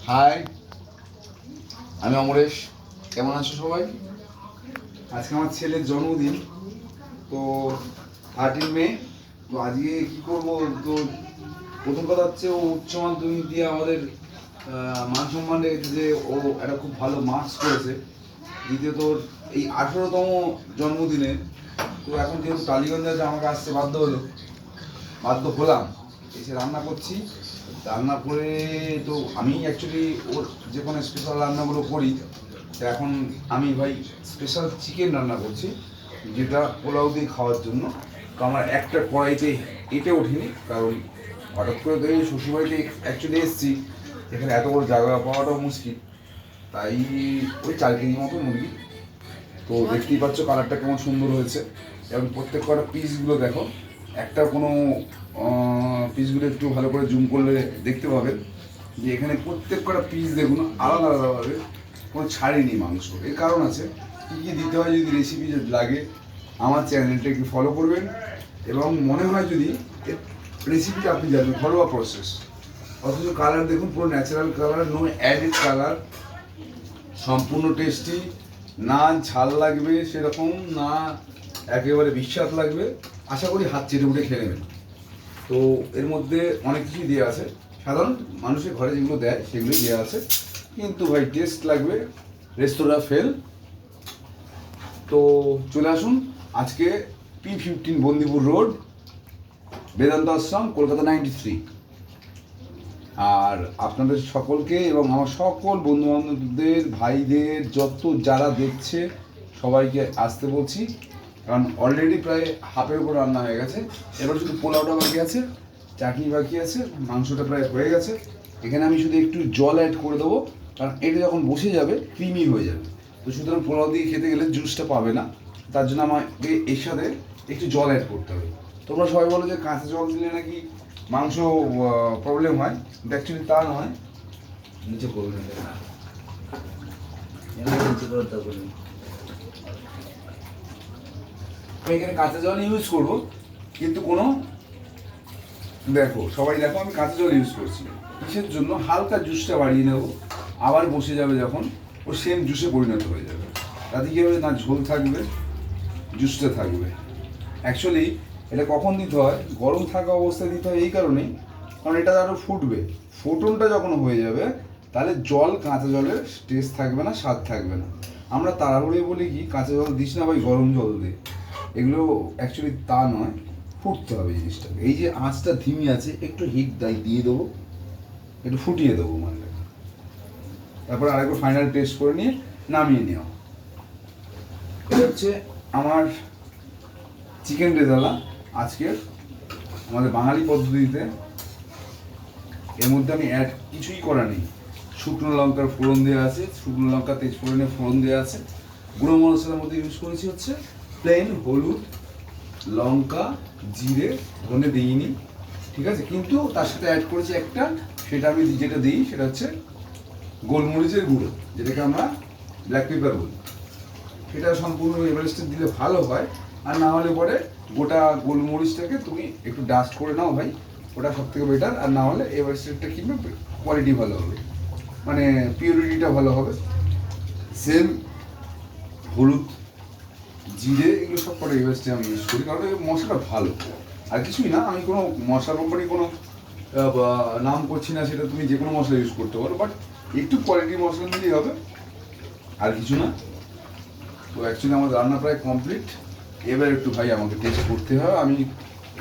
High, আমি অমরেশ। কেমন আছো সবাই? আজকে আমার ছেলের জন্মদিন, তো 13 মে। তো আজকে কি করব? তো প্রথম কথা হচ্ছে, ও উচ্চ মাধ্যমিক দিয়ে আমাদের মান সম্মান রেখেছে যে ও একটা খুব ভালো মার্কস করেছে। দ্বিতীয়ত ওর এই 18তম জন্মদিনে, তো এখন যেহেতু টালিগঞ্জ আছে আমাকে আসতে বাধ্য হলাম, এসে রান্না করছি। রান্না করে তো আমি অ্যাকচুয়ালি ওর যে কোনো স্পেশাল রান্নাগুলো করি, তো এখন আমি ভাই স্পেশাল চিকেন রান্না করছি, যেটা পোলাও দিয়ে খাওয়ার জন্য। তো আমার একটা কড়াইতে এঁটে ওঠেনি, কারণ হঠাৎ করে তো এই শ্বশুরবাড়িতে অ্যাকচুয়ালি এসেছি, এখানে এত বড় জায়গা পাওয়াটাও মুশকিল। তাই ওই 4 কেজি মতো মুরগি। তো দেখতেই পাচ্ছ কালারটা কেমন সুন্দর হয়েছে, এবং প্রত্যেক কটা পিসগুলো দেখো, একটা কোনো পিসগুলো একটু ভালো করে জুম করলে দেখতে পাবেন যে এখানে প্রত্যেক কটা পিস দেখুন আলাদা আলাদাভাবে, কোনো ছাড়েনি মাংস। এর কারণ আছে, কী কী দিতে হয় যদি রেসিপি লাগে আমার চ্যানেলটা একটু ফলো করবেন, এবং মনে হয় যদি রেসিপিটা আপনি জানবেন ঘরোয়া প্রসেস। অথচ কালার দেখুন, পুরো natural colour, no added colour, সম্পূর্ণ টেস্টি। না ঝাল লাগবে সেরকম, না একেবারে বিস্বাদ লাগবে। আশা করি হাত চেটে উঠে খেয়ে নেবেন। তো এর মধ্যে অনেক কিছুই দেওয়া আছে, সাধারণ মানুষের ঘরে যেগুলো দেয় সেগুলোই দেওয়া আছে, কিন্তু ভাই টেস্ট লাগবে, রেস্তোরাঁ ফেল। তো চলে আসুন আজকে P15 বন্দিপুর রোড, বেদান্ত আশ্রম, কলকাতা 93। আর আপনাদের সকলকে এবং আমার সকল বন্ধুবান্ধবদের, ভাইদের, যত যারা দেখছে সবাইকে আসতে বলছি, কারণ অলরেডি প্রায় হাফের উপর রান্না হয়ে গেছে। এবার শুধু পোলাওটা বাকি আছে, চাটনি বাকি আছে, মাংসটা প্রায় হয়ে গেছে। এখানে আমি শুধু একটু জল অ্যাড করে দেবো, কারণ এটা যখন বসে যাবে ক্রিমি হয়ে যাবে। তো সুতরাং পোলাও দিয়ে খেতে গেলে জুসটা পাবে না, তার জন্য আমাকে এর সাথে একটু জল অ্যাড করতে হবে। তোমরা সবাই বলো যে কাঁচা জল দিলে নাকি মাংস প্রবলেম হয়, কিন্তু অ্যাকচুয়ালি তা নয়। নিচে করবেন না, আমি এখানে কাঁচা জল ইউজ করবো, কিন্তু কোনো, দেখো সবাই দেখো আমি কাঁচা জল ইউজ করছি কিসের জন্য? হালকা জুসটা বাড়িয়ে নেবো, আবার বসে যাবে যখন ও সেম জুসে পরিণত হয়ে যাবে। তাতে কী হবে, না ঝোল থাকবে, জুসটা থাকবে। অ্যাকচুয়ালি এটা কখন দিতে হয়? গরম থাকা অবস্থায় দিতে হয় এই কারণেই, কারণ এটা আরও ফুটবে। ফোটনটা যখন হয়ে যাবে, তাহলে জল, কাঁচা জলের টেস্ট থাকবে না, স্বাদ থাকবে না। আমরা তাড়াহুড়োয় বলি কি কাঁচা জল দিস না ভাই, গরম জল দে। এগুলো অ্যাকচুয়ালি তা নয়, ফুটতে হবে জিনিসটাকে। এই যে আঁচটা ধিমি আছে, একটু হিট দিয়ে দেবো, একটু ফুটিয়ে দেবো মানে, তারপর আরেকবার ফাইনাল টেস্ট করে নিয়ে নামিয়ে নেওয়া। এটা হচ্ছে আমার চিকেন রেজালা আজকের আমাদের বাঙালি পদ্ধতিতে। এর মধ্যে আমি অ্যাড কিছুই করা নেই। শুকনো লঙ্কার ফোড়ন দেওয়া আছে, শুকনো লঙ্কা তেজফোড়নের ফোড়ন দেওয়া আছে। গুঁড়ো মশলার মধ্যে ইউজ করেছি হচ্ছে প্লেন হলুদ, লঙ্কা, জিরে, ধনে দিইনি, ঠিক আছে। কিন্তু তার সাথে অ্যাড করেছি একটা, সেটা আমি যেটা দিই সেটা হচ্ছে গোলমরিচের গুঁড়ো, যেটাকে আমরা ব্ল্যাক পেপার বলি। সেটা সম্পূর্ণ এভারেস্টের দিলে ভালো হয়, আর না হলে পরে গোটা গোলমরিচটাকে তুমি একটু ডাস্ট করে নাও ভাই, ওটা সব থেকে বেটার। আর না হলে এভারেস্টেরটা কিনবে, কোয়ালিটি ভালো হবে, মানে পিওরিটিটা ভালো হবে। সেম হলুদ, জিরে, এগুলো সব কটা এভারেস্টে আমি ইউজ করি, কারণ এই মশলাটা ভালো। আর কিছুই না, আমি কোনো মশলা কোম্পানি কোনো নাম করছি না, সেটা তুমি যে কোনো মশলা ইউজ করতে পারো, বাট একটু কোয়ালিটির মশলা নিলেই হবে, আর কিছু না। তো অ্যাকচুয়ালি আমার রান্না প্রায় কমপ্লিট। এবার একটু ভাই আমাকে টেস্ট করতে হয়। আমি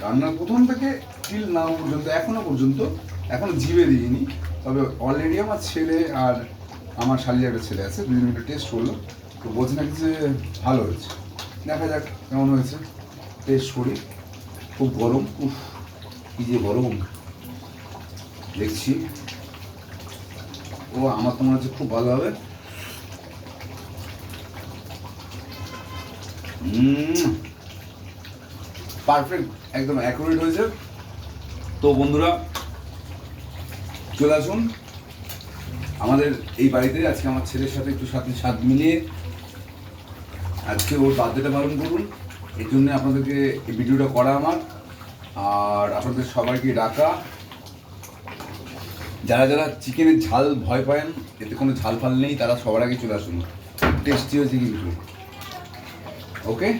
রান্নার প্রথম থেকে টিল নাও পর্যন্ত, এখনও পর্যন্ত এখনও জিভে দিইনি, তবে অলরেডি আমার ছেলে আর আমার শালির একটা ছেলে আছে, দুজন মিলে টেস্ট করলো, তো বলছে নাকি যে ভালো হয়েছে। দেখা যাক কেমন হয়েছে, টেস্ট করি। খুব গরম, উফ কী যে গরম দেখছি। ও আমার তো মনে হচ্ছে খুব ভালো হবে। পারফেক্ট, একদম অ্যাকুরেট হয়েছে। তো বন্ধুরা চলে আসুন আমাদের এই বাড়িতে। আজকে আমার ছেলের সাথে একটু সাথে স্বাদ মিলিয়ে আজকে ওর বার্থডেটা পালন করুন, এই জন্য আপনাদেরকে এই ভিডিওটা করা আমার, আর আপনাদের সবাইকে ডাকা। যারা যারা চিকেনের ঝাল ভয় পান, এতে কোনো ঝাল ফাল নেই, তারা সবার আগে চলে আসুন। টেস্টি হয়েছে কিন্তু। ওকে।